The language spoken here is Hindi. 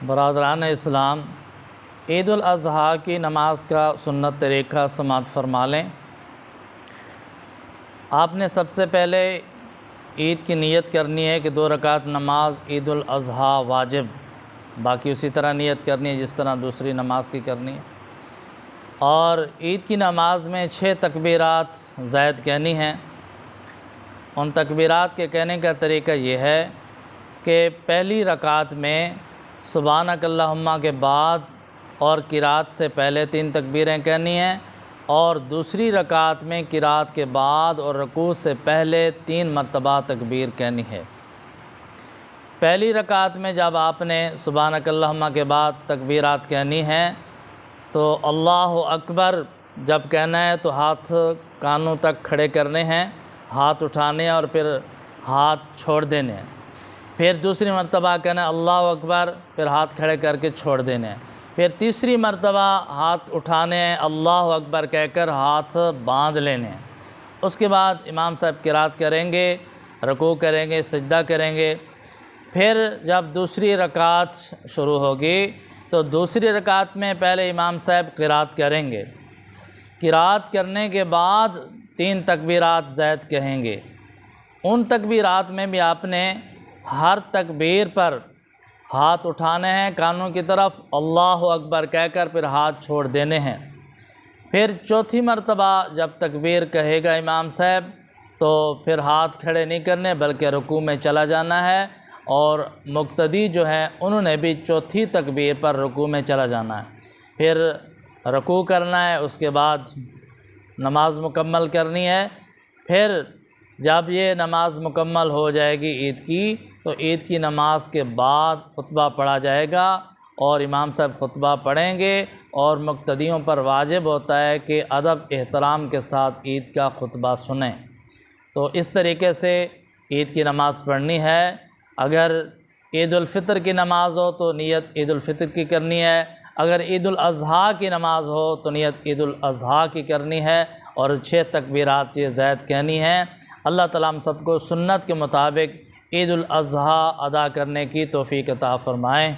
बरादरान इस्लाम, ईद उल अज़हा की नमाज का सुन्नत तरीक़ा समाअत फ़रमा लें। आपने सबसे पहले ईद की नीयत करनी है कि 2 रकात नमाज ईद उल अज़हा वाजिब, बाकी उसी तरह नीयत करनी है जिस तरह दूसरी नमाज की करनी है। और ईद की नमाज में 6 तकबीरात ज़ायद कहनी हैं। उन तकबीरात के कहने का तरीका ये है कि पहली रकात में सुब्हानक अल्लाहुम्मा के बाद और किरात से पहले 3 तकबीरें कहनी हैं, और दूसरी रकात में किरात के बाद और रुकू से पहले 3 मरतबा तकबीर कहनी है। पहली रकात में जब आपने सुब्हानक अल्लाहुम्मा के बाद तकबीरात कहनी हैं तो अल्लाहु अकबर जब कहना है तो हाथ कानों तक खड़े करने हैं, हाथ उठाने और फिर हाथ छोड़ देने हैं। फिर दूसरी मरतबा कहना अल्लाहु अकबर, फिर हाथ खड़े करके छोड़ देने हैं। फिर तीसरी मरतबा हाथ उठाने हैं, अल्लाहु अकबर कहकर हाथ बांध लेने हैं। उसके बाद इमाम साहब किरात करेंगे, रुकू करेंगे, सजदा करेंगे। फिर जब दूसरी रकात शुरू होगी तो दूसरी रकात में पहले इमाम साहब किरात करेंगे। किरात करने के बाद 3 तकबीरात ज़ायद कहेंगे। उन तकबीरात में भी आपने हर तकबीर पर हाथ उठाने हैं कानों की तरफ, अल्लाहु अकबर कहकर फिर हाथ छोड़ देने हैं। फिर चौथी मरतबा जब तकबीर कहेगा इमाम साहब तो फिर हाथ खड़े नहीं करने बल्कि रुकू में चला जाना है, और मुक्तदी जो है उन्होंने भी चौथी तकबीर पर रुकू में चला जाना है। फिर रुकू करना है, उसके बाद नमाज मुकम्मल करनी है। फिर जब ये नमाज मुकम्मल हो जाएगी ईद की, तो ईद की नमाज के बाद खुतबा पढ़ा जाएगा और इमाम साहब खुतबा पढ़ेंगे, और मुक्तदियों पर वाजिब होता है कि अदब एहतराम के साथ ईद का खुतबा सुनें। तो इस तरीके से ईद की नमाज़ पढ़नी है। अगर ईद उल फ़ितर की नमाज़ हो तो नियत ईद उल फ़ितर की करनी है। अगर ईद उल अज़हा की नमाज़ हो तो नियत ईद उल अज़हा की करनी है, और 6 तकबीरात ये ज़ायद कहनी है। अल्लाह ताला हम सबको सुन्नत के मुताबिक ईद उल अज़हा अदा करने की तौफ़ीक़ अता फ़रमाएँ।